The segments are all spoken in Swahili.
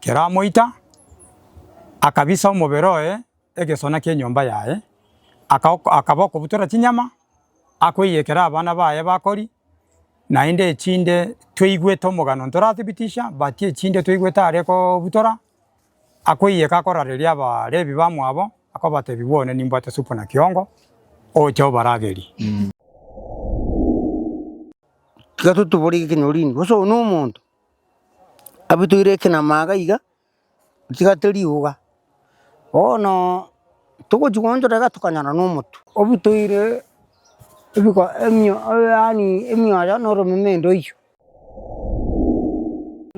kera moita akabisa omoberoe egesona kye nyomba yae akaboko butora chinyama akoyekera abana baye bakori nainde chinde tweigweta omogano ntorathibitisha batie chinde tweigweta areko butora akoyeka korareria abarebi bamwabo akobate bibone nimbwate supu na kiongo ocho barageri gato tubori kinyorini goso no muntu abituire kina magaiga kigateri uga ono tugo jugonjo rega tukanyana no mutu obituire ibiko emyo yani emyo ya no romemendo iyo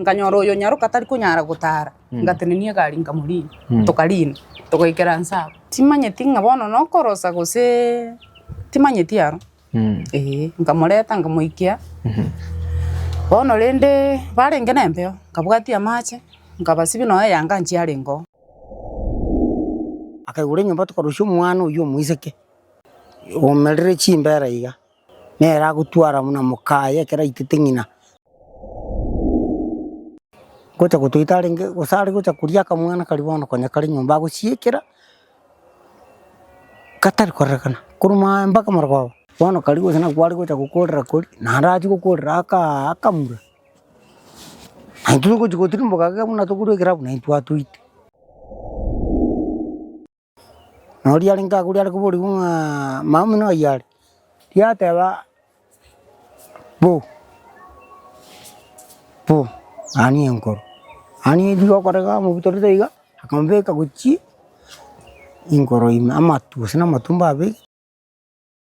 nganyoro yo nyaro katari kunyara gutara ngatenenia gari ngamurina tukarina tugoikera nsabo timanyeti ngabono no korosa gose timanyeti aro ngamureta ngamuikia bono rende barenge nembeo ngabwati amache ngabasibi no yanga nchiarengo akaigure nyumba tukarusha umwana uyu muiseke omerere chimbera iga nera gutwara muna mukaye kera ititingina gocha gutuitarenge gusari gocha kuria kamwana karibono konya kari nyumba guciekera katari korekana kuruma mpaka margo bono kari gusana kwari gocha gukorera kuri naraji gukorera akamura ntugo gutiri mboga kamuna tukurikira buna intwatuite nori alinga kuri ari kuburi mama no yari tiateba bo ani enkoro ani digo korega mu bitori deiga akambeka guchi inkoro ima amatu sina matumba be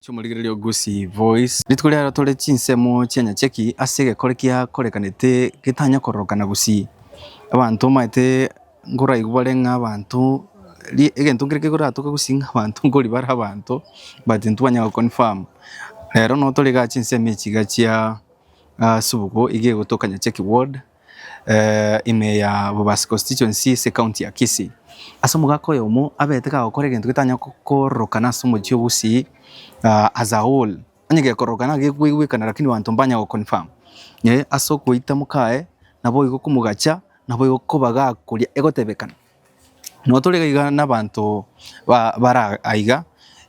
cyumurigererio Gusii Voice nituri ara tore chinsemo cyanya cheki asege korekia korekanete gitanya korokana Gusii abantu maite ngura igubare nk'abantu egento ngireke gura tuka gusinga abantu ngori bara abantu batintwanya confirm rero no tore ga chinsemo kigacia subugo igiye gutokanya cheki ward ime ya Bobasi constituency se county ya Kisii asomuga ko yomo abeteka okore gento gitanya korokana somo cyo Gusii as a whole anyige korokana gwigwikana lakini wantu mbanya go confirm aso kuita mukae nabo igo kumugacha nabo igo kobaga kuria egotebekana no turiga n'abantu bara aiga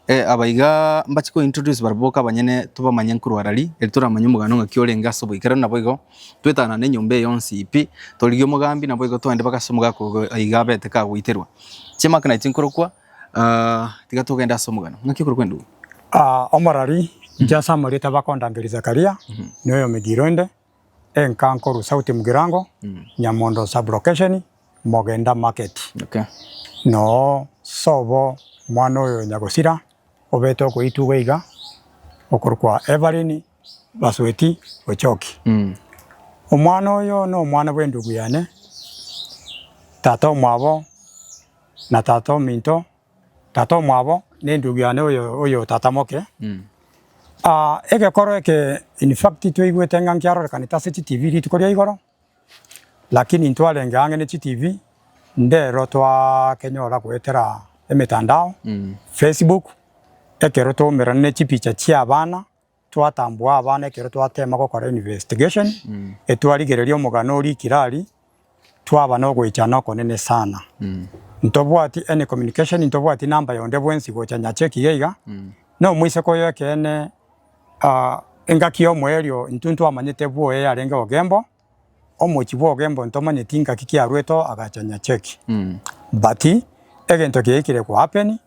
abaiga mbachiko introduce barboka banyene tubamanye nkuruarari turamanye umugano ngakiorenga sobo ikara nabo igo twetana ne nyombe yonsi ipi torigyo mugambi nabo igo twende bakasomuga ko aiga beteka gwiterwa chema kana tinkorokwa tigatugenda somugano ngakikuru kwendu omorari jasa morita bakondangiriza karia noyo migironde enkankoro sauti mugirango Nyamondo sublocation Mogenda market no sobo mwana oyo nyagosira obeto ko ituweiga okorwa Evelyn Basweti Ochoki omwana oyo no mwana bwendugu yane tato mwabo na tato minto tato mwabo nendugu yane oyo tata moke ege koro eke in fact tuigwete ngankyaro kanita se TV ritukoria igoro lakini ntwalenge angene TV ndero twa kenyora kwetera emitandao Facebook ekero to merane chipicha chia abana twatambwa abana ekero twatema gukora investigation etwarigererio omugano ori kirari twabana ogwechana konene sana ntobwati any communication ntobwati namba yonde bwensi gochanya cheki yeiga no mwise koyo kene engakio mwerio ntuntu amanyete bwoe yarenge ogembo omochibwo ogembo ntomanye tinga kikiarweto agachanya cheki bati egento kiekire ku happen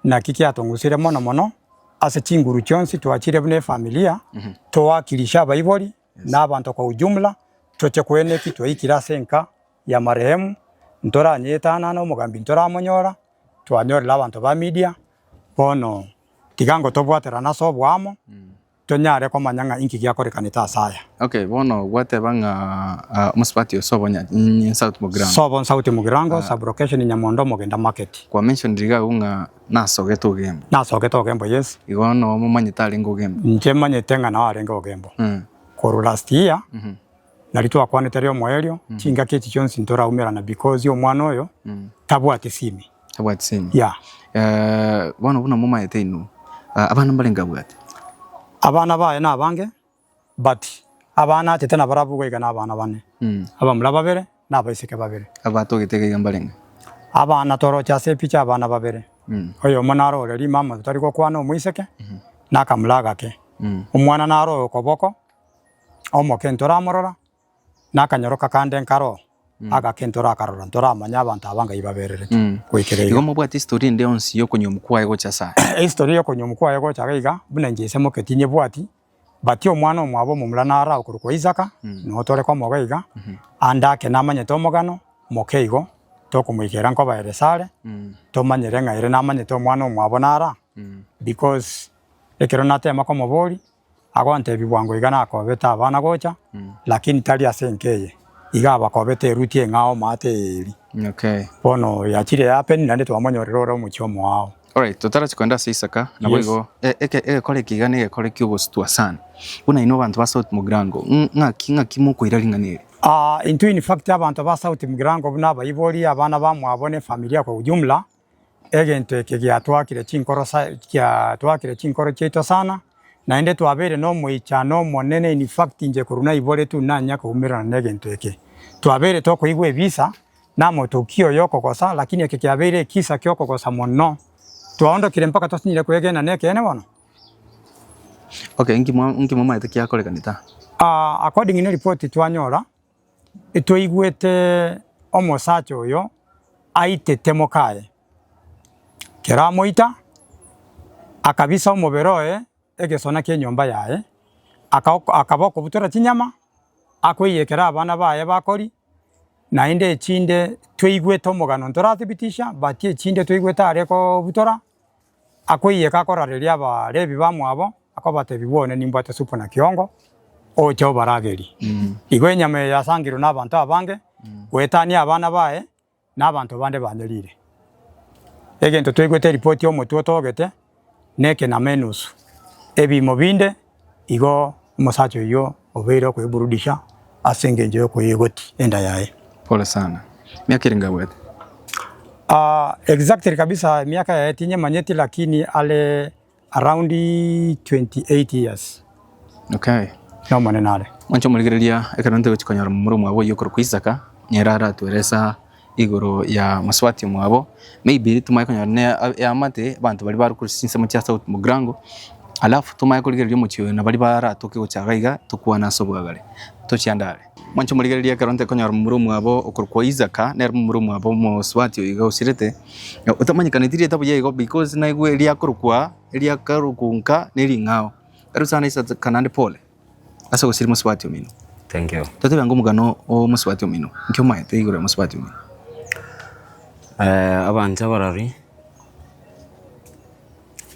na kikiatongusire mono ase chinguru chonsi twachire bune familia twakilisha abaibori n'abantu kwa ujumla toche kwene kitwaikira senka ya marehemu ntora nyetana no mugambi ntora monyora twanyorera abantu ba media bono tigango tobwatera naso bwamo tonyare ko manyanga inki gyakorekanita asaya bono gwatebanga muspatio sobonya South Mugirango South Mugirango sublocation Nyamondo Mogenda market kwa mention diga unga nasogeto gembo yes igono mumanyitali ngogembo njemanyete ngana arenga ogembo koru last year nalitwa kwaneterio mwerio chinga keti chonsi ntora umerana because yo mwana oyo tabwate simi bono buna mumayete inu abana mbalenga bwate abana baye nabange but abana tete na baravuga igana abana bane abamula babere na baiseke babere abato gitege mbalenga abana torocha se picha abana babere oyo monaro reri mama tutari ko kwana omwiseke nakamulaga ke omwana naro koboko omokentora amorora nakanyoroka kande nkaro agakentora akarora ntoramanya abantu abanga ibaberere kwikere igo mubwati story ndi onsi yo kunyomukwaye go chasa history yo kunyomukwaye go chagaiga bunengese moketinye bwati bati omwana omwabo mumula nara okuruko Isaka notore kwa mogaiga andake namanye tomogano mokeigo tokumwikera nko baeresare tomanyere ngaire namanye to mwana omwabo nara because ekero natema ko mobori agonte bibwango igana akobeta abana gocha lakini tali asenkeye iga bakobete rutie ngao materi okay bono yachire happen nande twamonyorero mu chomo wao. Alright, tutara chikwenda Isaka na boigo kole kigane kole kyubo situa sana una ino bantu ba South Mugrango ngaki muko iralinganire into in fact abantu ba South Mugrango buna bayibori abana bamwabone familia kwa ujumla egento ekigyatwakire chinkoro cheito sana naende twabere no mwichano monene in fact nje kuruna ibore tu nanya kuumira na negento eke twabere toko igwe visa na motokio yoko kosa lakini ekikyabere kisa kyoko kosa monno twaondo kire mpaka tosinyire kwegena neke ene bono. Okay, ngi mama itakia kole kanita according to report twanyora itwoigwete omosacho oyo aitete mokae kera moita akabisa omoberoe egesona kye nyomba yae akaboko butora chinyama akwiyekera abana baye bakori nainde chinde twoigwete omogano ntorathibitisha bati echinde twoigwete areko butora akwiyeka akorareria abarebi bamwabo akobate bibone nimbate supu na kiongo ocho barageri igwe nyame yasangiro n'abantu abange gwetania abana bae n'abantu bande banderire egento twigwete report yo mutu otogete neke na menusu ebimo binde igo musacho yo obeiro kweburudisha asengenje yo kwegoti enda yae. Pole sana. Miaka iringa wete? Exactly kabisa miaka ya tinye manyeti lakini ale around 28 years. Okay. No manenale. Mwancho muligerelia ekanonte gochikonyara mumuro mwabo yokoro kwisaka nyerara tueresa igoro ya maswati mwabo maybe tumayikonyara ne amate bantu bali baru kusinsa mu South Mugrango alafu tumayikoligerelia mu chiyo na bali bara toke gochagaiga tukwana sobwagale tochiandale. Mwancho muligerelia karonte konyara mumuro mwabo okoro kwa Isaka ner mumuro mwabo mu swati oiga usirete utamanyikanirie tabuye igo because na igwe elia korukwa elia karukunka neri ngao erusana isa kanande pole asa gusiri muswati omino. Thank you. Tate bango mugano o muswati omino nkyo maite igure muswati omino abanja barari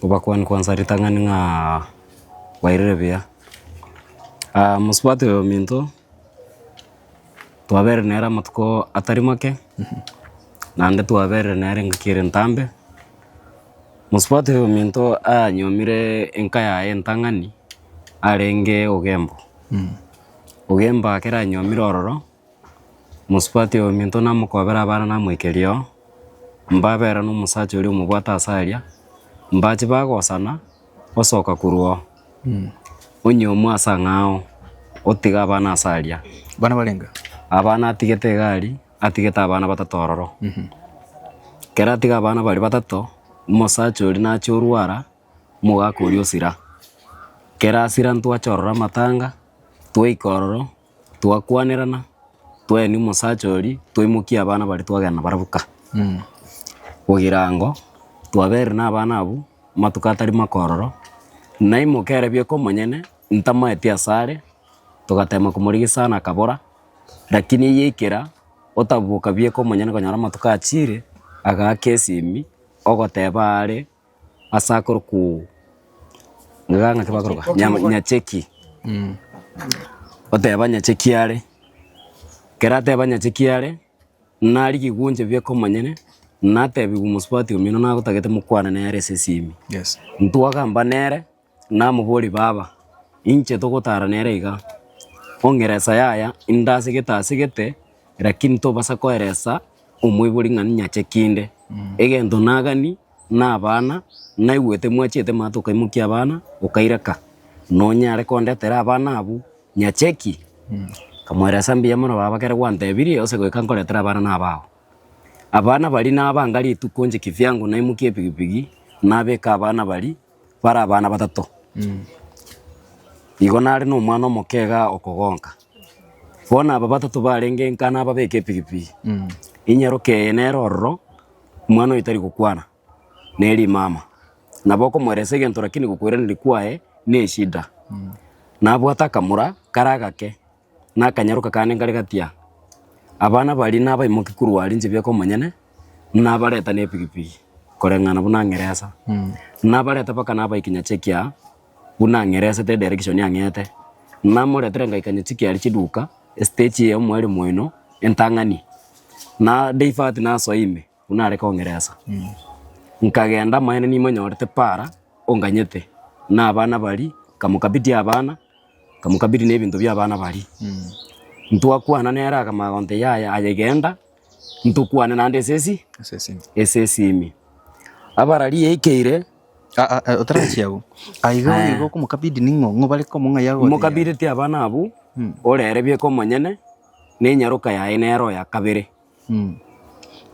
ubakwani kwanza ritangani nga wairebia muswati omino twabere nera matuko atari make nande twabere nera ngikire ntambe muswati omino nyomire enkaya entangani arenge ogembo ogemba akera nyomire ororo muswati omino namukobera abana namwikerio mbabera n'umusacha uri umubwata asaria mbachi bagosana osoka kuruo onyomu asa ngao otiga abana asaria bana balenga abana atigete gari atigeta abana batatororo kera atiga abana bali batato umusacha uri nacho urwara mugakuri osira kera asira ntwachorora matanga twikororo twakwanirana tweni umusacha uri twimukia abana bali twagana barabuka Ugirango twabere n'abana abo matukatari makororo naimukere byeko monyene ntama etiasare tugatema kumurigisa na kabora lakini yikira otabuka byeko monyene konyara matukachire aga kesimi ogoteba are asakoro ku nganga kibakoroka nyacheki oteba nyacheki are kerate banyacheki are nari kigunje byeko monyene natebi umuswati omino nagotagete mukwana nere sesimi. Yes. Ntwagamba nere namubori baba inche togotara nere iga ongeresa yaya indasigete lakini tobasa koeresa umwiburi ngani nyachekinde egento nagani n'abana naigwete mwachete matuka imukia abana ukaireka nonyare kondetera abana abu nyacheki kamweresa mbia muno baba kere gwantebirie ose gwika nkoretera abana nabao abana bari nabanga rituko nje kivyangu naimukie pigipigi nabeka abana bari bara abana batatu igo nari no mwana omokega okogonka bona aba batatu barenge nkana babeke pigipigi inyaroke nerororo mwana itari gukwana neri mama naboko mwerese gento lakini gukwira nilikwae ni shida nabwata kamura karagake nakanyaruka kane ngari gatia abana bari naba imokikuru wari nje byako manyene nabareta ne pigipigi korengana buna ngeresa nabareta paka naba ikinya chekia buna ngeresa te direction yangete namuretera ngaikanya chekia ari chiduka stage ya mwari mwino entangani na deifat na soime unare ko ngeresa nkagenda maene ni monyorete para onganyete na abana bari kamukabidi abana kamukabidi nebintu bya abana bari ntwakwana nera kamagonte yaya ayegenda ntukwane nande esesimi abarari yeikeire otarachiago aigo kumukabidi ningo bari ko munga yago mukabidi ti abana abu orere bye ko manyene ne nyaruka ya enero ya kabere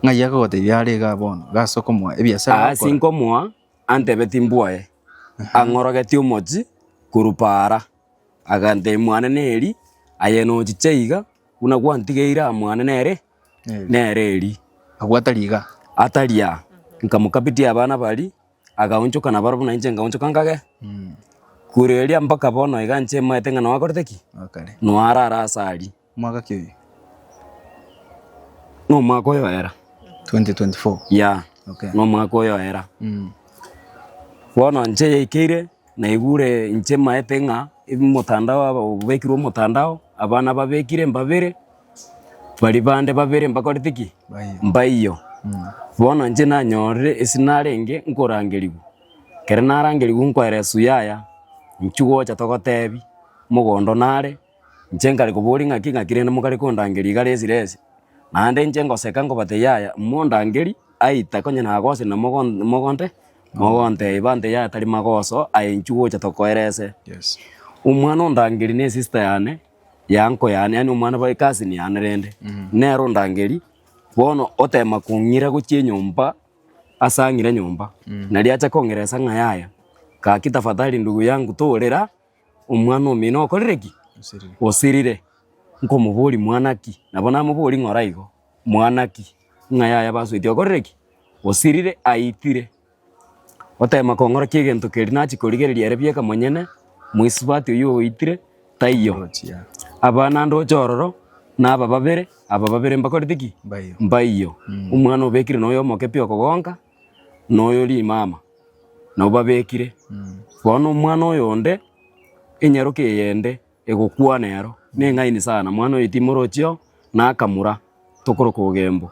ngayago gote byarega bono gasoko mwa ebiasara sinko mwa ante betimbuae angorogeti umoji kurupara agante mwana neri ayeno chicheiga una gwantigeira mwana nere eri agwatariga ataria nkamukabiti abana bari agaunchuka na barabu na inje ngaunchuka ngage kureria mpaka bono iganche maitenga na wakorteki okay no arara asari mwaka kiyo no mwako yo era 2024 ya okay no mwako yo era bono nje ikire na igure nche maetenga ibi mutandao ubekirwo mutandao abana babekire mbabere bari bande babere mbakortiki mbayo bono nje nanyorire isinarenge nkorangerigu kere narangerigu nkweresu yaya nchugo cha togotebi mugondo nare nche ngari kuburi ngakire mukari kondangeri garesiresi nande nche ngoseka ngobate yaya mondangeri aita konye na gose na mogonte ibande yaya tari magoso ai nchugo cha tokoerese yes umwana ondangeri ne sister yane yanko yane yani umwana ba cousin yane rende nero ndangeri bono otema kungira guchie nyumba asangire nyumba naliacha kongeresa ngayaya ka kitafadhali ndugu yangu torera umwana omino okorereki osirire nko muburi mwanaki nabona muburi ngoraigo mwanaki ngayaya baswiti okorereki osirire aitire otema kongora kigento keri nachi korigereria erebieka monyene muisubati uyu oitire taiyo abana ndo chororo na aba babere mbakorithiki mbaiyo umwana obekire noyo mokepi okogonka noyo li mama no babekire bono umwana oyonde enyaruke yende egokwa nero nengaini sana mwana oyitimorochio na akamura tokoro kogembo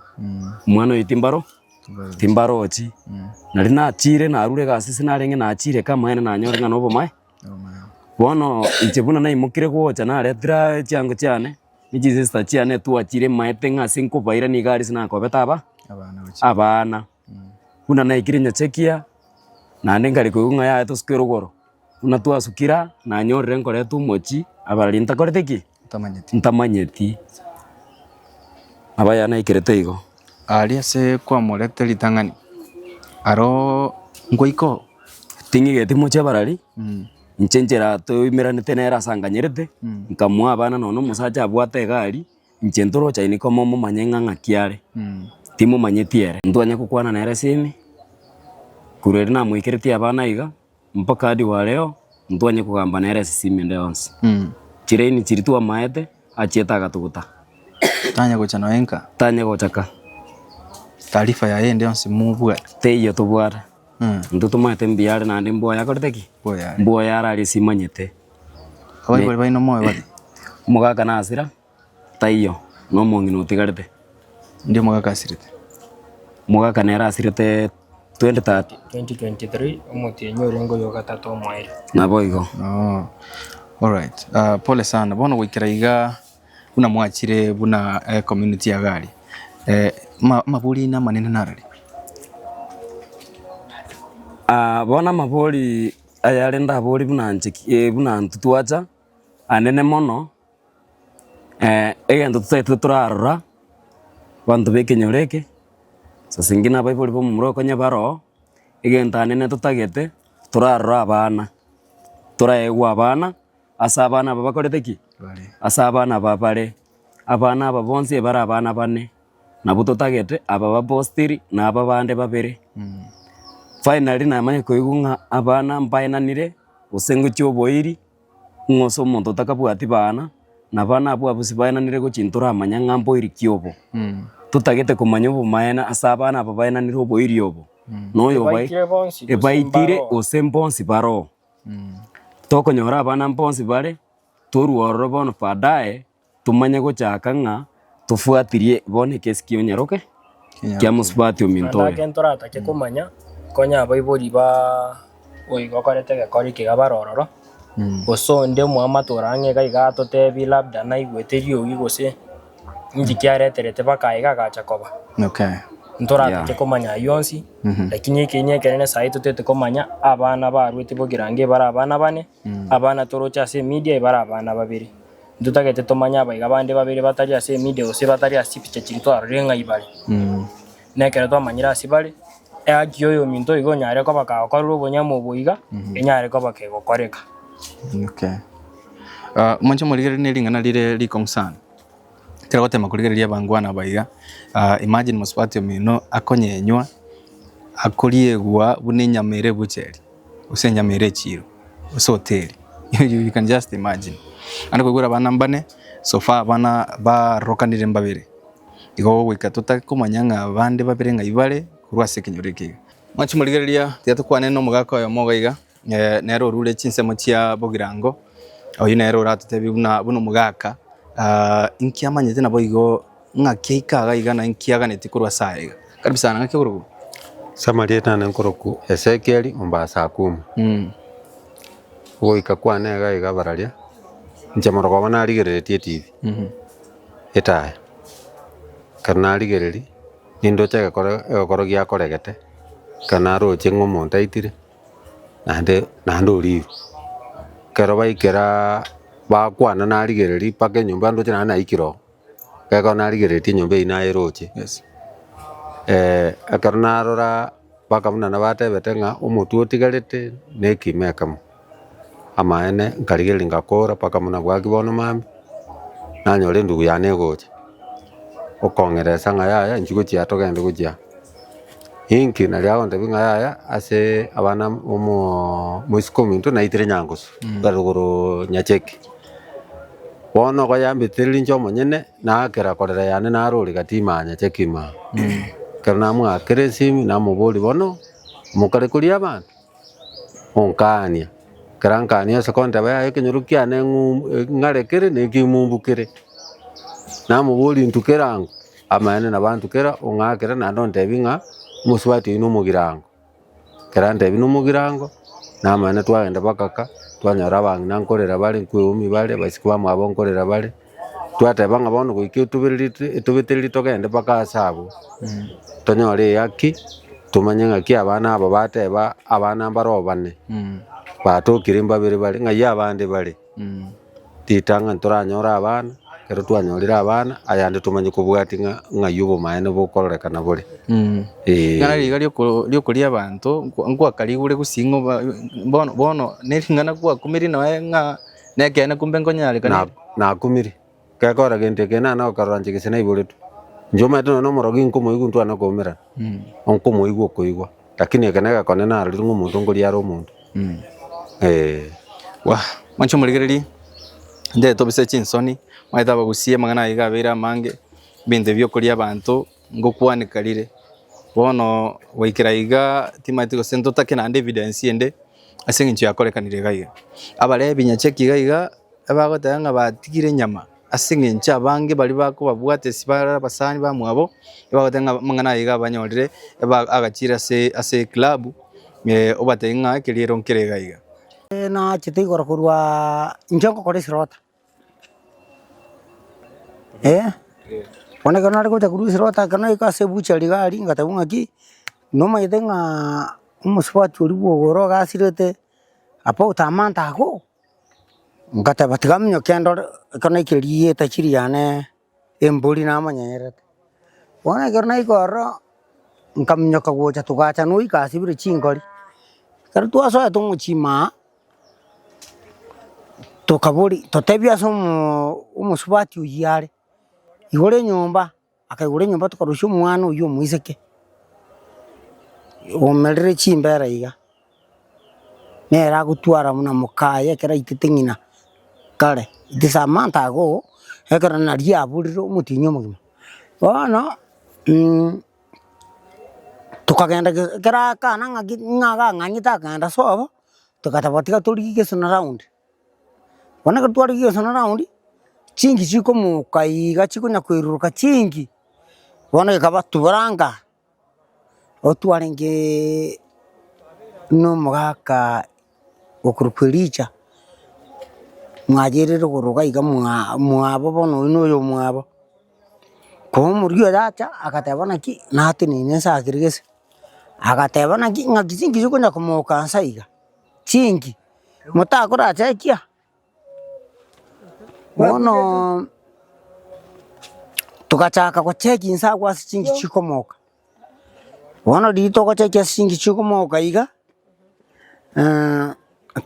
mwana oyitimbaro timbarochi nari na chire na arure gasisi narenge na chire kama ene na nyorenga nobo mai bono ichebuna na imukire gwocha na retira chango chane niji sister chane tu achire maete nga sinko baira ni gari sina ko betaba abana kuna na ikire nyachekia na ndengari ko nga ya to skero goro una tu asukira na nyorre nkore tu mochi abari ntakorteki ntamanyeti abaya na ikirete igo aria se kwa morete litangani aro ngoiko tingi geti moche barari nchenjera to imiranite nera sanganyerete nkamwa abana nono musacha abwate gari nchentoro cha iniko momo manyenga ngakiare timo manyetiere ndwanya kukwana nere simi kureri na mwikiriti abana iga mpaka hadi wa leo ndwanya kugamba nere simi ndeonse chireni chiritua maete achieta gatuguta tanya gocha no enka tanya gochaka taarifa ya yende onse mubwa teyo tubwara ndutumate mbiare na ndi mboya korteki mboya arari simanyete abai bari no moyo bari mugaka nasira taiyo no mongi no tigarete ndio mugaka asirite mugaka nera asirite 2023 umuti nyorengo yo gatatu mwaire na boigo all right pole sana bono gwikira iga buna mwachire buna community ya gari maburi na manene narari bona maburi ayarenda buri buna nchiki buna ntutwacha anene mono egento tutaite turarora bantu bekinyoreke sasa ingine abaibori bo mumuro konya baro egento anene tutagete turarora abana turaegwa abana asa abana babakorete ki asa abana babare abana aba bonse bara abana bane nabo tutagete aba babostiri na aba bande babere finally namanye koigunga abana mbainanire usengo cyoboiri ngoso muntu takabwati bana na bana abo abusibainanire gucintura amanya ngambo iri kyobo tutagete kumanya obumaena asa abana aba bainanire oboiri obo noyo bai ebaitire osembonsi baro tokonyora abana mbonsi bare toruoro bono padae tumanye gochaka nga tufuatirie bone kesi onyeroke kya musbati ominto kentora take kumanya konya abaibori ba oigokorete gekori kigabarororo gusonde mwamatura ng'ega igato tebi labda naigweterie ogi gose inji kiareterete bakaiga gacha koba ntora take kumanya yonsi lakini kinye kenene sai tutete kumanya abana barwete bogirange bara abana bane abana torocha se media bara abana babiri ndutagete tumanya abaiga bande babiri batari ase media gose batari ase picha chintwaro renga ibari nekere twamanyira asibari agio yo minto igo nyare ko bakakorwo bonyamo boiga enyare ko bakegokoreka moncho morigere ne ringana lire li concern tera gotema kurigereria bangwana baiga imagine musbati omino akonyenywa akoriegwa bune nyamere bucheri usenyamere chiro use hoteli you can just imagine ana kugura bana mbane sofa bana ba rokanire mbabere igo wika tutakumanyanga bande babere nga ibare kurwase kinyoreke mwachi murigereria tiatu kwane no mugako yo mogaiga nero rure chinsemo chia bogirango oyu nero ratutebi buno mugaka inkiamanyete nabo igo ngakikaga igana inkiaganete kurwa saiga karibu sana ngakigurugu Samarieta na nkoroku Ezekiel Mombasa kuma goika kwane ga bararia njamoro bana rigeretie TV etaya kana rigereri nindo chega koro gya koregete kana roche ngomo ntaitire nando ri kero baikera bakwana na rigereri pake nyumba ndo chana na ikiro kego na rigereti nyumba ina eroche akarna rora bakamuna na batebete nga umutu otigarete nekimekamo amaene nkarigeri ngakora pakamuna bwakibono mami nanyore ndugu yane gocha okongeresa nga yaya nchigo chia togende gocha inki na lyawo ndebinga yaya ase abana muisikomi nto naitire nyangosu garuguru nyacheki bono ko yambitiri ncho monyene na akera korera yane na ruri gatima nyacheki ma kana mu akresi na mubuli bono mukare kulia bana onkania karankania sekonda baya ekenyorukia ne ngarekere ne kimumbukire na mubuli ntukerango amane na bantu kera ongakera na ndonde binga muswati ino mugirango kerande bino mugirango na amane twagenda bakaka twanyara bangi nankorera bali kwumi bali basikwa mwabonkorera bali twateba nga bono gwiki tubitiri togende baka sabo tonyore yaki tumanye ngaki abana abo bateba abana mbaro bane batokire mbabiri bali nga yabande bali titanga ntoranyora abana kero twanyorira abana ayande tumanye kubwati nga yubo maene bokorekana bole ngana lyo kulia abantu ngwa kaligure gusingo bono neringana kwa kumiri nawe nga nekene kumbe ngonyale kana na kumiri kakora gente kena na okaranje kisena iboletu njoma etono no morogi nkomo igu ntwana komera onkomo igu koigwa lakini ekenega konena ari ngumuntu ngoli yaro umuntu wa mancho murigereri nde tobise chinsoni maita bagusie magana igabira mange binde byo kulia abantu ngokwanekalire bono waikira iga timatiko sento takena evidence ende asengincho yakorekanire gaiga abale binyacheki gaiga abagotanga batigire nyama asengincha bange bali bako babwate sibara basani bamwabo abagotanga mangana iga banyorire agachira ase club obatenga keliro nkere gaiga na chiti gora kurwa njongo kore sirota ona kana ko takuru sirota kana ka se bucha ligari ngata bunga ki no mai denga umuswati uri bogoro gasirete apa utamanta ko Ngata batigamnyo kendo kana ikiriye tachiriane emburi na manyerete. Wana kerna ikoro nkamnyo kagocha tugacha no ikasibire chingori. Kero twasoya tumuchima tokaburi totebia somo umusubati uyare. Igore nyumba akagure nyumba tukarusha umwana uyu mwiseke. Omerere chimbera iga. Nera gutwara muna mukaye kera ititingina. Kare disamanta go ekara na ria buriro mutinyo mugima. Wana tukagenda kera kana ngaga nganyita kanda sobo tukatabatika turige sona round. Wana katwaraige sona round chingi chiko mukaiga chiko nyakwiruruka chingi. Wana kabatuburanga otwarenge no mugaka okurupiricha mwajerere kuruga iga mwabo bono inoyo mwabo ko murio dacha akatabana ki nati ninesa kirigese akatabana ki ngakisingi chiko nyakomoka nsaiga chingi mutakora chekia bono tukachaka kucheki nsa kwa chingi chikomoka bono dito kucheki chingi chikomoka iga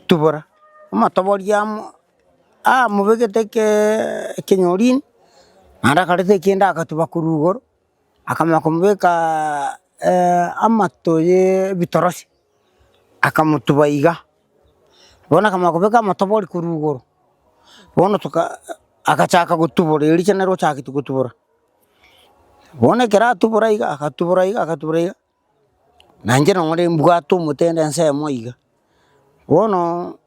tubora matoboria mubegete kenyorini nara karete kenda akatuba kurugoro akamakombeka amatoye bitorosi akamutuba iga bona kamakobeka matobori kurugoro bona akachaka gutubora iri chenero chaki gutubora bona kera tubora iga akatubora iga nanje nongore mbwato mutende nsemo iga bono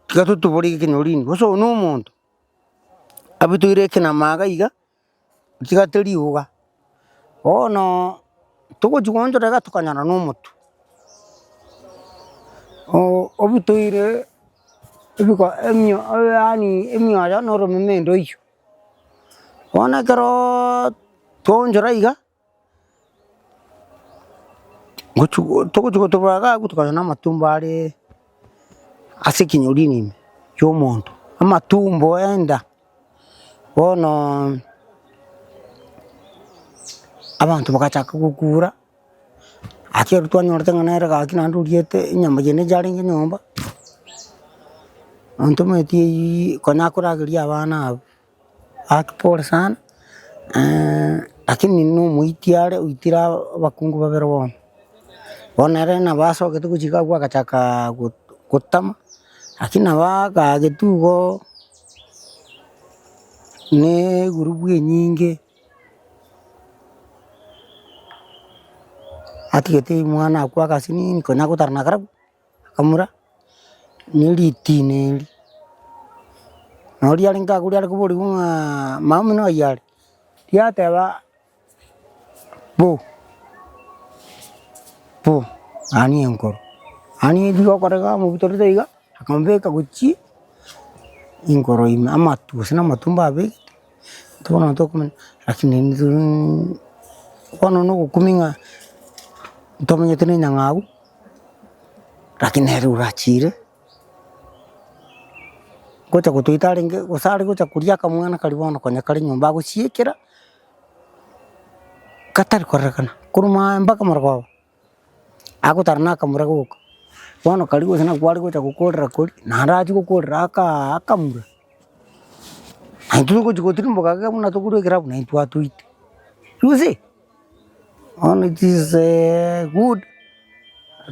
tikatutubori kenyorini boso no muntu abituire kina maga iga tikateri uga bono tugochigonjo rega tukanyana no mutu obituire ibiko emyo yani emyo ya no romendo iyo bona kero tonjora iga tugochigotobaga gutukanyana matumbare ase kinyorini yo muntu amatumbo enda bono abantu bakachaka gukura akero twanyorete ngana ga kinanduriete inyama jene jaringe nyomba antumeti konakuragiria abana akipore sana lakini no muitiare uitira bakungu babero bono bonere na baso ketukuchika kwa kachaka gutama lakini abaga getugo ne gurubu nyingi atigete mwana kwa kasini niko nakutarna karabu kamura nilitine nori alinga kuri ari kuburi mamu no yari tiateba bo ani enkoro ani dio korega mu bitorite iga akambeka guchi inkoro ima amatu sina matumba be tubona dokumen lakini ndu kono no kuminga tomenye tene nyangagu lakini heru rachire gocha kutuitare nge gusari gocha kuria kamwana kalibono konya kali nyumba guciekera katari korekana kuruma mpaka marako agutarna kamurago bono kaligo sina kwari gocha kukorera kuri naraji kukorera akamura antuko jikotiri mboga muna tukuru kirabu na intu atuite you see on it is good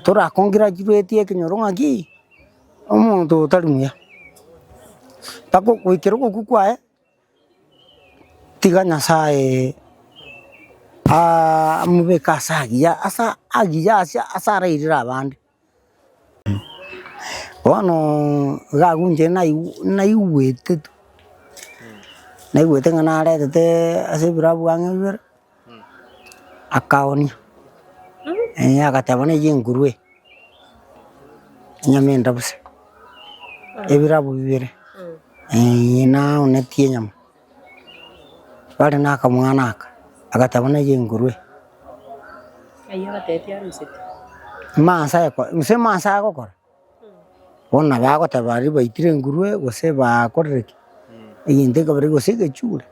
tora congratulate kinyoronga ki omuntu talimuya tako kuikero kukwae tiganya sae mubeka sagia asa agia asara irira abandi bono gagunje naiwete tu naiwete ngana arete ase birabu ang'ebere akaonia akatabana yengurwe nyamenda buse ebirabu bibere na unetie nyama bali naka mwana aka akatabana yengurwe ayo batetia rusete mansa yako mse mansa yako kora bona bagoteba ari baitire ngurue gose bakorereki egente kabere gose gechure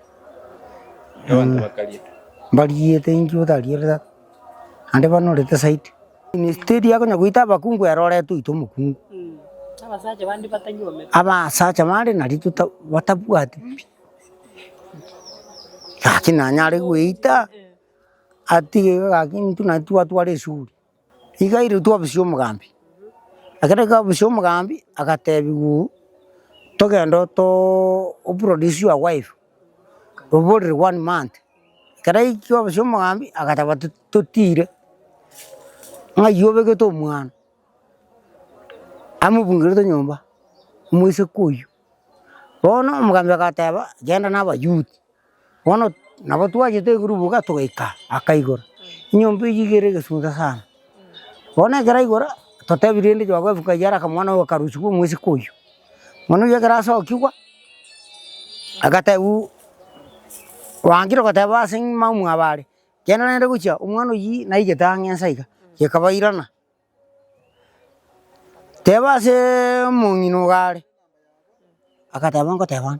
Abantu bakaria. mbariete ingi utariere ande banorete site ni state yako nyaguita abakungu yaroretwo itu mukungu abasacha bandi batanyuome abasacha mari nari batabwati lakini anyare gwita ati lakini tunatware shuri igaire twabisyo mugambi akareka bisyo mugambi akatebigu togendo to produce your wife over 1 month karai kyo bisyo mugambi akataba tutire ngayobe to mwana amubungire to nyomba mwise kuyu bono mugambi akataba genda naba youth bono nabo twajete gurubuga tugaika akaigora nyomba yigere gesunda sana bono garaigora totebirinde jwaga fuka yara kamwana wakaruchuku mwise kuyu mwana yagara so kiwa akatabu wangiro kataba sing mamu abare genda nende gucha umwana yi naigeta ngensaiga yekabairana teba se mungino gare akataba ngo teba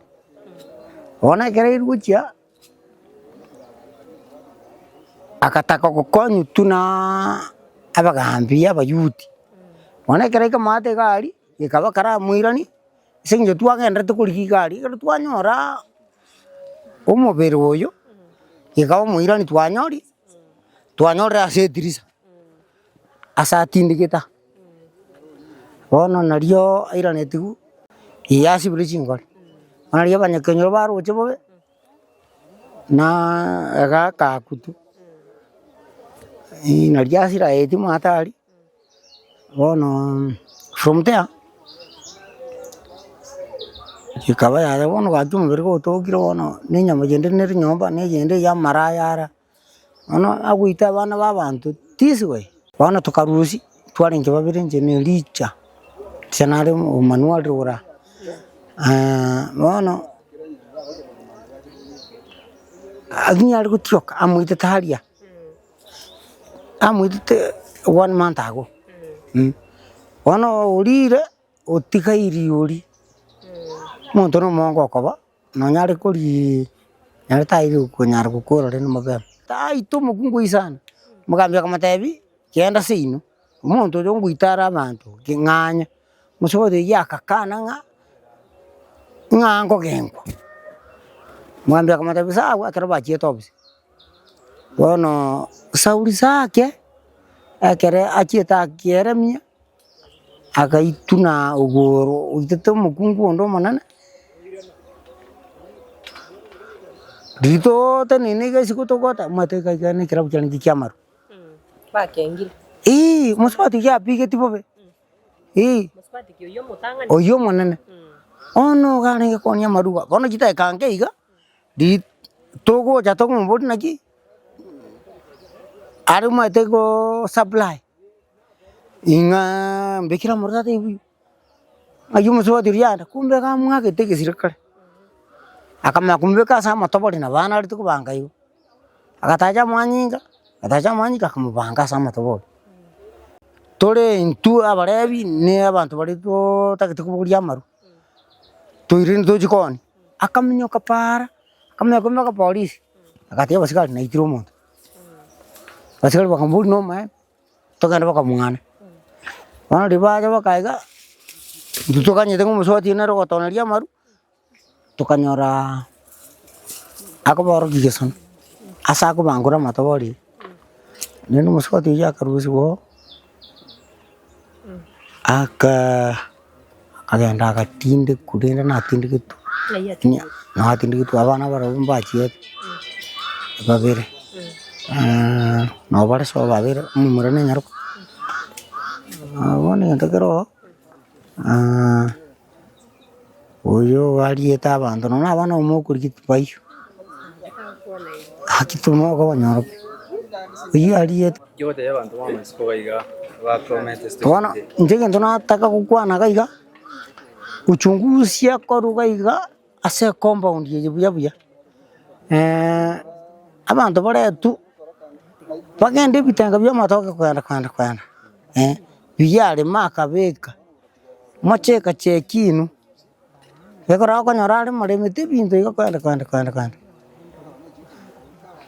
ona kere gucha akataka kokonyu tuna abagambi abayuti ona kere kamate gari yekaba kara muirani singe twagenda tukuriki gari kero twanyora umubiri uyu yekaba muirani twanyora asetirisa asatindikita bono nario airanetigu iyasi buri chingori nario banyakenyoro baruche bobe na aga kutu nario asira eti matari bono from there yekaba yare bono gatu mubiri gotokire bono ninyama jende neri nyomba nejende ya marayara ono agwita bana babantu tiswe bono tukarusi twaringe babire nje ne licha senare manual rura bono aginyari gutyoka amuite taharia amuite 1 month ago bono urire utikairi uri muntu no mongo koba no nyari kuri nyari tairi kunyara gukora rene mabem taito mukungu isana mugambi akamatebi kenda sino umuntu jo ngwitara abantu kinganya musobote yakakana ngango gengo mugambi akamatebi sawa ataraba chietobisi bono sauri zake akere achieta kieremia akaituna ugoro utete mukungu ndo manana dito tanini gasi kutokota mate kagane kirabu cyane kikyamaru bakengile muswati ya pige tipobe muswati ki uyo mutangani oyo monene ono gane ko nyamaruga bono kita kange iga di togo jatogo mbodi naki ari mate go supply inga mbekira murata ibu ayo muswati rianda kumbe kamwa keteke sirikale akama kumbe kasa matobori na bana ari tukubanga yo akataja mwanyinga akamubanga sama tobori tore intu abarebi ne abantu bari to takite kuburia maru toirin to jikoni akamnyo kapara akamnyo ka polisi akatia basikali na itiro muntu basikali bakamburi no man tokana bakamungana wana ribaja bakaiga dutokanye tengo musoti na ro tonaria maru tokanyora akabaro gigeson asa ko bangura matobori neno musoti ya karusi bo agenda agatinde kudenda natinde gitu natinde gitu abana barabumba chiet babere no bare so babere mumurane nyaro abone ntakero oyo alieta abantu no abana umukuri bayo hakitumo ko banyoro oyo alieta Yote abantu bamasiko baiga bapromete wana njenge tunataka kukwana kaiga uchunguzi koru kaiga ase compound ye buya abantu baretu bagende bitanga bya matoke kwanda byale makabeka mocheka chekinu ekora konyora ari maremete bintu kwenda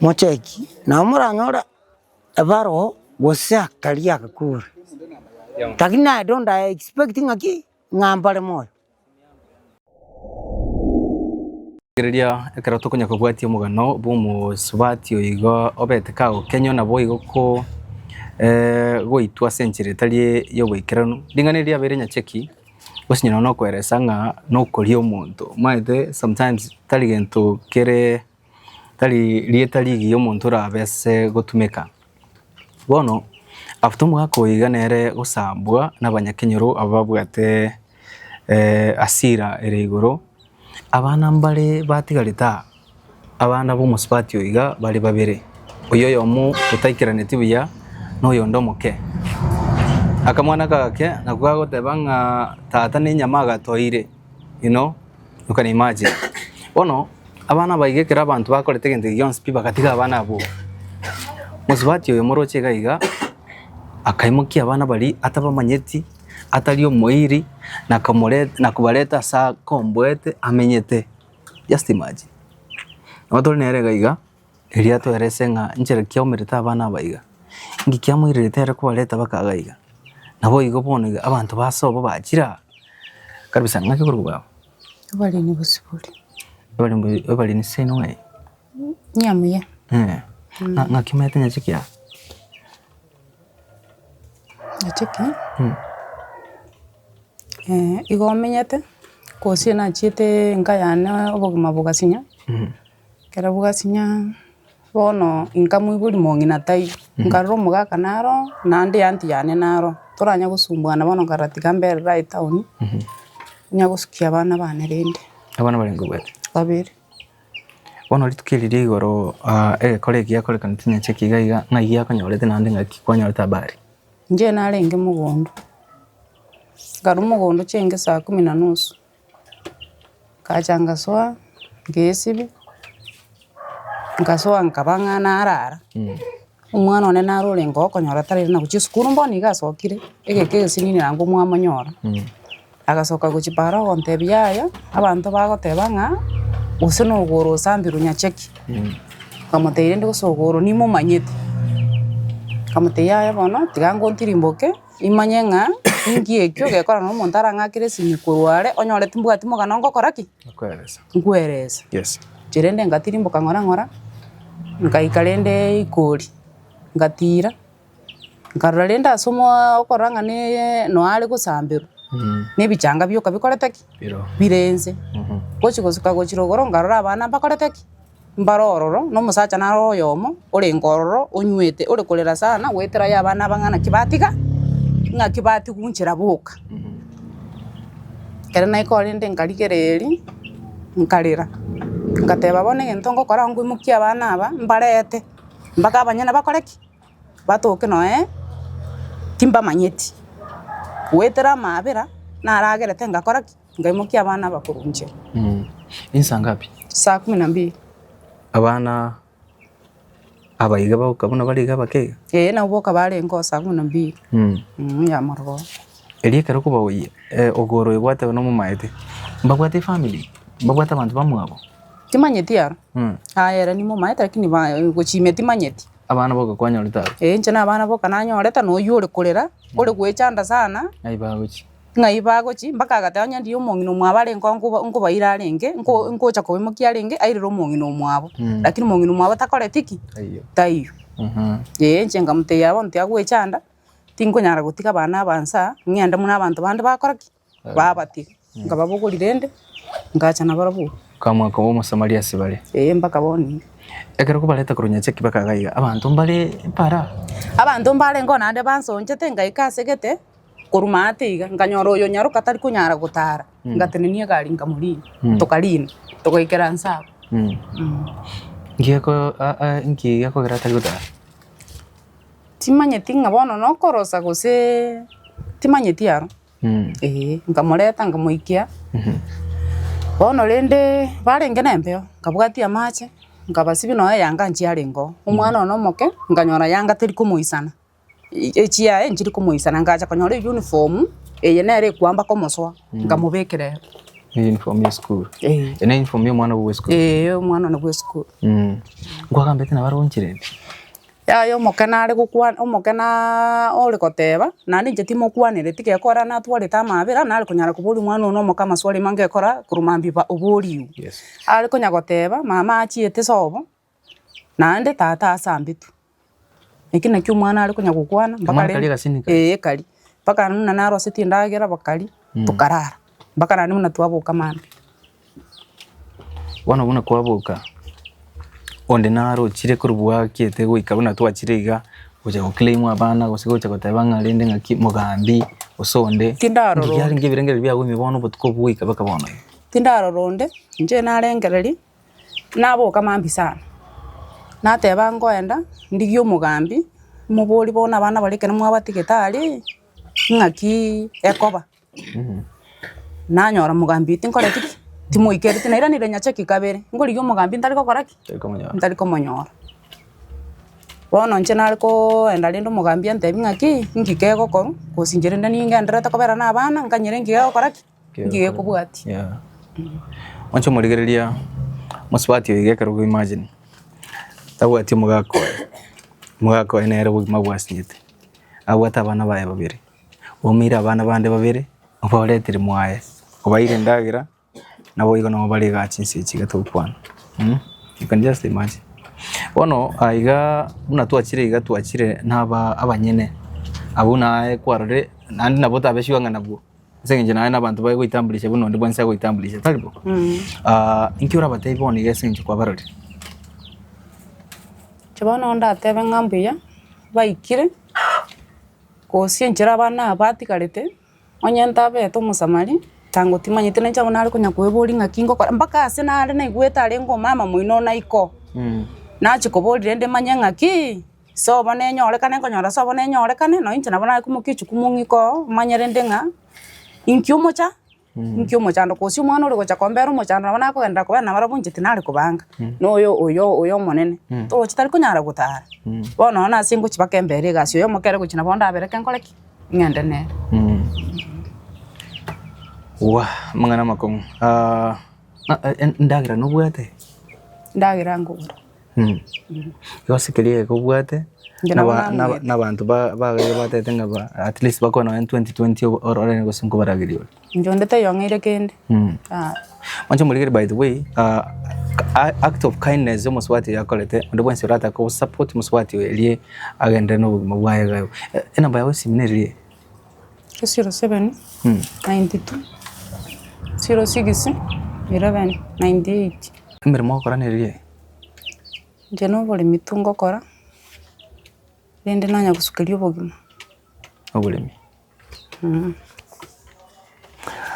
mocheki na muranyora ebaro gosea kalia kakura lakini I don't expecting aki ngambale moyo Gereria ekara tokonya kubwatia mugano bumu subati oigo obete kago Kenya na boigo ko goitwa century tali yo gwikirano ndinganiria bere nyacheki gosinyana no kweresa nga no korio omuntu maite sometimes tali gento kere tali lietali yo muntu rabese gotumeka bono after mwako iganere gusambwa n'abanyakenyero ababwate asira ere igoro abana mbale batigarita abana bo musipati oiga bali babere oyoyo mu utaikirane tibuya no yondo moke akamwana kake nakwa gotebanga tata ni nyama gatoire you can imagine ono abana baigekera abantu bakorete gende yonse piba katiga abana abo musipati oyo moroche gaiga akaimukia abana bali atabamanyeti atalio moiri na kubaleta saa kombwete amenyete just imagine nato nere gaiga eria to eresenga njere kyomereta abana baiga ngikia moirete ere kubaleta bakagaiga nabo igo bono abantu basobo bajira kabisa ngake kurugwa bali ni busibuli bali ni seno we nyamuya ngakimete nyachikia igo menyete kosie na chiete nkayane obogima bugasinya kera bugasinya bono inkamwiburi mongina tai nkarro mugaka naro nandi anti yane naro toranya gusumbwana bono karati kambere right town nya gusukia abana bane rende abana bari ngubete babiri bono litukirire igoro kolegi yakore kantinya cheki gaiga ngai kanyorete nandi ngaki kwanyorete habari nje narenge mugondo ngaru mugondo chenge saa 10:30 kachanga soa ngesibi ngasoa nkabangana arara umwana one narore ngoko nyora tarire na kuchi skuru mboni gasokire egeke sinini nango mwamanyora agasoka kuchipara onte byaya abantu bagotebanga useno goro sambiru nyacheki kamoteire ndi gusogoro ni mumanyete kamoteya bono tigango ntirimboke imanyenga ngiye kyo gekora no montara ngakire sinyikurware onyore timbuga timoga nongo koraki ngweresa yes jirende ngatirimboka ngora ngaikarende ikori ngatira ngararenda somo okoranga ne no ari gusambiru ne bichanga byo kabikoreteki birenze gochi gosuka gochirogoro ngarora abana bakoreteki mbarororo no musacha naro yomo uri ngororo onywete uri kurera sana wetera ya abana bangana kibatiga nga kibati kunchira buka kera naikorende ngarigereri nkarira ngateba bone gentongo kora ngwi mukia abana aba mbarete mbaka abanyana bakoreki batoke no timba manyeti wetera mabera naragerete ngakoraki ngaimukia abana bakurunje insa ngapi saa 12 abana abaiga bakabona bariga bakega na uboka bare ngo saa 12 ya margo elie kero kuba oyi ogoro igwate no mumaete mbagwate family mbagwate abantu bamwabo timanyeti yaro era ni mumaete lakini guchimeti manyeti abana boga kwanya urita nchana abana boka nanyoreta no yure kurera uri gwechanda sana aibagochi ngaibagochi mbaka gatanya ndi umongino mwabare ngo baira renge ngo cha kobimukia renge airiro umongino mwabo lakini umongino mwabo takoretiki tayo nche ngamute yabo ntiagwechanda tinkonyara gutika bana abansa ngenda muna abantu bandi bakoraki babatika ngababugulirende ngachana barabu kamwa ko Samaria sibale mbaka boni ekero kubaleta kurunya cheki bakagaiga abantu mbale para abantu mbale ngo nande bansonjete ngaikasegete kurumatiga nganyoro yo nyaro katari kunyara gutara ngatenenia gari ngamuri tokalina tokoikera nsabo ngiyako ngiyako grata gutara timanyeti ngabono no korosa gose timanyeti yaro ngamoreta ngamoikia bono rende barenge nembeo ngabwatia mache ngabasibi no yanga nchiarengo umwana no moke nganyora yanga tiri kumuisana echia njiri kumuisana ngacha kanyora uniform eye nere kwamba komoswa ngamubekere uniform ya school ene uniform ya mwana wa school mwana na wa school ngwagambete na baronchire yo mokena ari gukwana omokena ori koteba nani njetimo kwanire tigekora na twari tamabira nari kunyara kuburi mwana no mokama swali mangekora kurumambi ba uburiu ari kunya goteba mama achiete sobo nande tata asambitu ikina kyo mwana ari kunya gukwana mpaka kali mpaka nuna naro siti ndagira bakali tukarara mpaka nani muna twabuka mami wana kwabuka onde naro chire kurubwa kiete goikabona twachiriga uja guclaim abana gusigocha gotebanga rende ngaki mugambi usonde tindaro yari ngibirengere bya gumi butko buika bakabona tindaro ronde nje narengereri naboka mambi sana nateba ngoenda ndigio mugambi mubori bona abana bareke namwe abatigitari ngaki ekoba nanyora mugambi tinkora tiki timo ikerete na iranire nyacheki kabere ngori yo mugambi ndari gukora ki ndari komonyora bono nche nariko enda lindo mugambi antebi ngaki ngike gokoru kusinjire ndani ngendera takobera na abana nganyire ngike gukora ki ngike kubwati oncho murigereria muswati igekero go imagine tawati mugako enere bugima bwasnyite abwata abana baye babiri omira abana bande babiri obaretire mwaye obaire ndagira nabo igo no bari gachinsi chigatokwana you can just imagine bono aiga muna twachire naba abanyene abuna kwarore nandi nabo tabeshiwanga nabo senje naye nabantu baye goitambulisha buno ndi bwansa goitambulisha talibo inkiura batei boni gesenje kwa barore chabana onda tebe ngambuya baikire kosienjera abana abatikarete onyenta beto musamari tango timanyite na chabona ari kunya kwebori ngakingo mpaka ase nare na igweta ari ngo mama muino na iko na chikobori rende manya ngaki so bone nyorekane konyora so bone nyorekane no inche nabona kumukichu kumungiko manya rende nga inkyumocha ndo kosi mwana uri gocha kombero mochando nabona ko enda ko na barabunje tinari kubanga no oyo monene to chitari kunyara gutara bono na singo chibakembere gasyo yo mokere guchina bonda bereke nkoleki ngende ne wa mangana makong ndagira no bwate ndagira ngura yosikeliye ko bwate na bantu batete nga at least bakona 2020 or ngo sinko baragiriyo njondete yongire kende mancho muligere by the way act of kindness muswati yakolete ndo bwense rata ko support muswati elie agende no mabwaye gayo enamba yawe simineriye 07 92 06 11 98 mbere mo koraneriye jeno bole mitungo kora rende nanya gusukerio bogima obulemi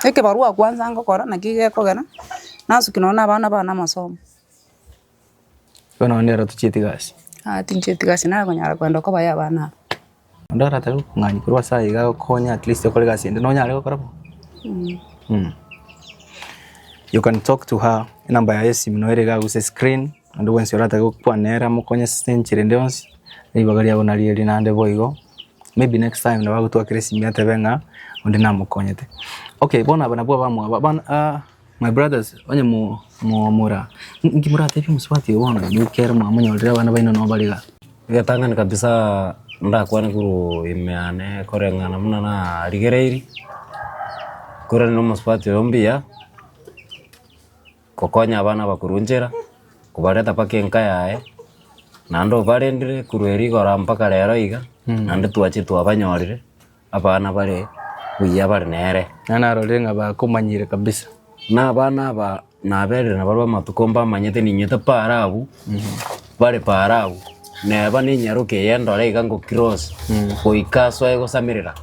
eke barua kwanza ngokora nakige kogera nasukinona abana masomo bana ndera tuchiti gasi tincheti gasi na konyara kwenda ko baya bana ndara taru ngani kurwa sai ga konya at least ko gasi ndo nyare ko korabo you can talk to her namba ya simu no erega guse screen ndo wense rata ko kwanera mukonya senchire ndonsi ibagaria bona lieri nande boigo maybe next time na bagutwa kresi miate benga onde na mukonyete okay bona bana bwa bamwe my brothers onye mura ngimura tepi muswati wona you care mwamunyolera bana baino no baliga gatangani kabisa ndakwana kuru imeane korengana muna na rigereiri kura no muswati ombia kokonya abana bakurunjera kubareta pakenka yae nando barendire kurweri gora mpaka rero iga nande twachi twabanyorire abana bare buya bare nere nana rolenga ba kumanyire kabisa na abana ba na bere na barwa matukomba manyete ninyete parabu bare parabu ne bani nyaruke yendo reiga ngo cross koikaswa ego samirira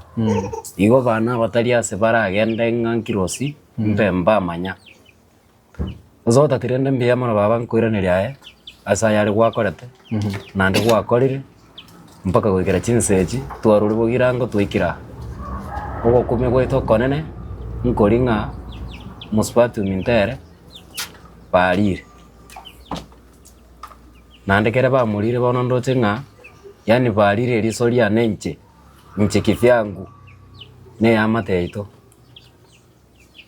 igo bana bataria se bara agenda ngankirosi mbemba manya zota tirende mbia mara baba nkoiranire aye asa yari gwakorete nande gwakorire mpaka gwikira chinseji twaruri bugirango twikira ugo kume gweto konene nkoringa muswati mintere parire nande kere ba mulire bono ndote nga yani parire risoria nenche kifyangu ne ya mateito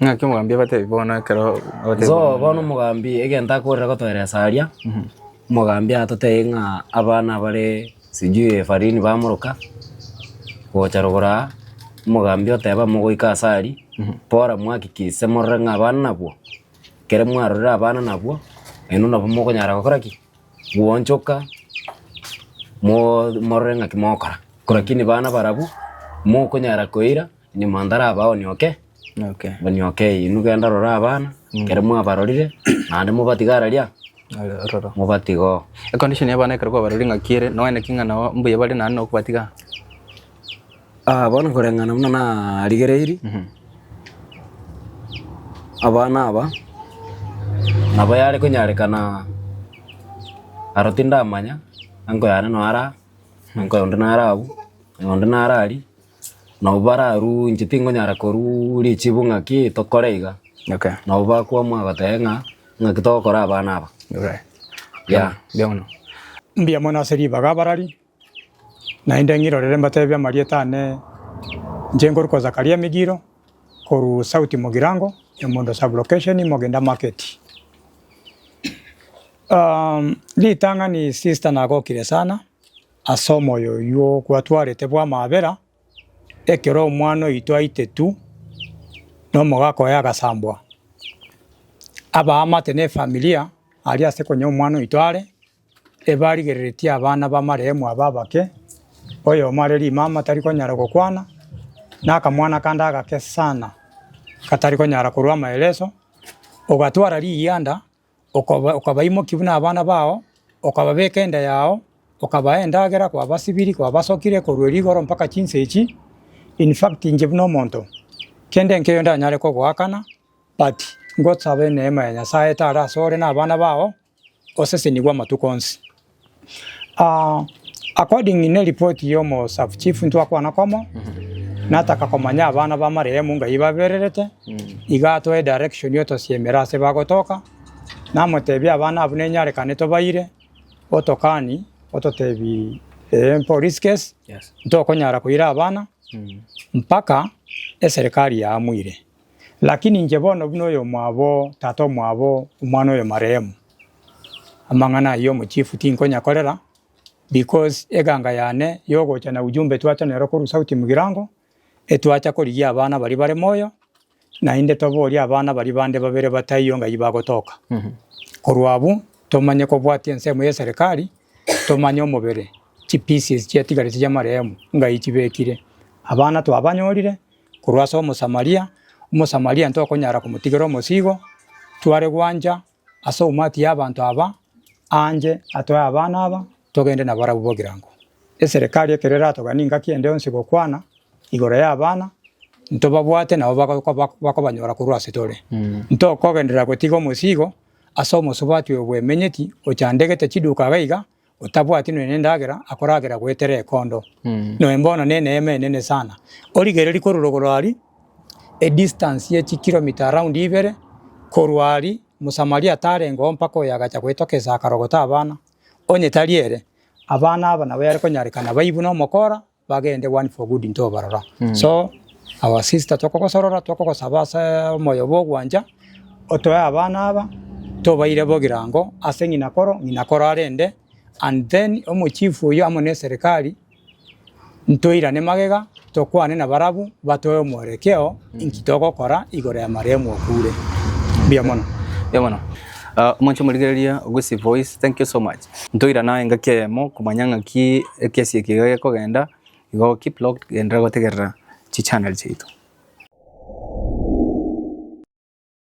ng'aki omogambi abate bona kero so bono omogambi egenta akorera gotweresaria omogambi atoteye ng'a abana bare sijui efarini bamuruka gocha rogora omogambi oteba mogoika asari pora mwakikise morore ng'a abana nabwo kere mwarorera abana nabwo eno nabo mogonyara gokora ki gwonchoka morore ng'aki mogokora korakini bana barabu mokonyara koira ni mandara abao ni okay bani okay inugenda rora abana kere mwabarorire nande mubatigararia mubatigo condition y'abana ekero barori ng'akire noene king'ana mbuye bari nane no kubatiga bono koreng'ana muna na rigereiri abana aba nabo yare konyarekana aroti ndamanya anko yane no ara anko yonde nara abu yonde nara ari no bararu nchitingo nyara koru ri chibung'aki tokoreiga no bakwa mwagatenga ng'aki tokora abana aba biamono mbia mona seri baga barari na inde ngirorere mbatebya marietane njengo Zakaria Migiro koru sauti Mugirango Nyamondo sublocation Mogenda market. Litanga ni sister nagokire sana asomo yo kwatwarete bwa mabera ekero omwana itwa itetu no mogako ya gasambwa aba amate ne familia ali ase konyo omwana itware ebarigereretie abana bamaremu ababake oyo mareri mama tari konyara gokwana naka mwana kanda agake sana katari konyara kurwa maelezo ogatwara riyanda okabaimo kibuna abana bao okababeka enda yao okabaenda agera kwa basibiri kwa basokire korweri goro mpaka chinsechi in fact injebno monto kende nkeyo ndanyare ko gwakana but ngotsabe neema ya Nyasaye tara sore na abana bao osese nigwa matukonsi according in report yomo sub chief ntwakwana komo nataka komanya abana bamaremu ngayibabererete igatwe direction yoto siemera se bagotoka namotebya abana abune nyare kaneto bayire otokani ototebi police case ntokonyara kuira abana mpaka serikali ya amwire lakini njebono buno yo mwabo tato mwabo umwana yo maremu amangana yo mu chief tinkonya kolera because eganga yane yogocha na ujumbe twacha nero ko Sauti Mugirango etwacha korigia abana bari bare moyo na inde tobori abana bari bande babere batayo ngayibagotoka korwabu tomanye ko bwati ensemo ya serikali tomanye omubere chipieces chiatigare cia maremu ngayikibekire abana to abanyorire kurwaso Samaria ntokonyara kumutigero omusigo tware gwanja aso umati y'abantu aba anje atoya abana aba togende na barabu Bogirango serikali ekerera toganinga kiende onsigo kwana igora ya abana ntobabwate nabo bakobanyora kurwase tore ntokogendera kwetiga omusigo aso omusubati obwemenyeti ochandegete chiduka gaiga otabwati nene ndagera akoragera gwetere kondo no embono nene sana origere likororogorari a distance ye kilomita around ibere korwari Musamaria tarengo mpako yagacha kwetokeza akarogota abana onye taliere abana aba nabo yari konyarekana bayibuna omokora bagende one for good into barara so our sister tokokosorora tokokosabasa moyo bogwanja otoya abana aba tobaire Bogirango ase nginakoro arende and then omuchifu yo amone serikali ntoirane magega tokwane na barabu batoyo mwerekeo inkitogokora igore ya maremu okure biamono Moncho Murigeria Gusi Voice, thank you so much. Ntoira na ngakemo kumanyanga ki kesi kigego kogenda igo keep locked and ragotegerra chi channel chetu.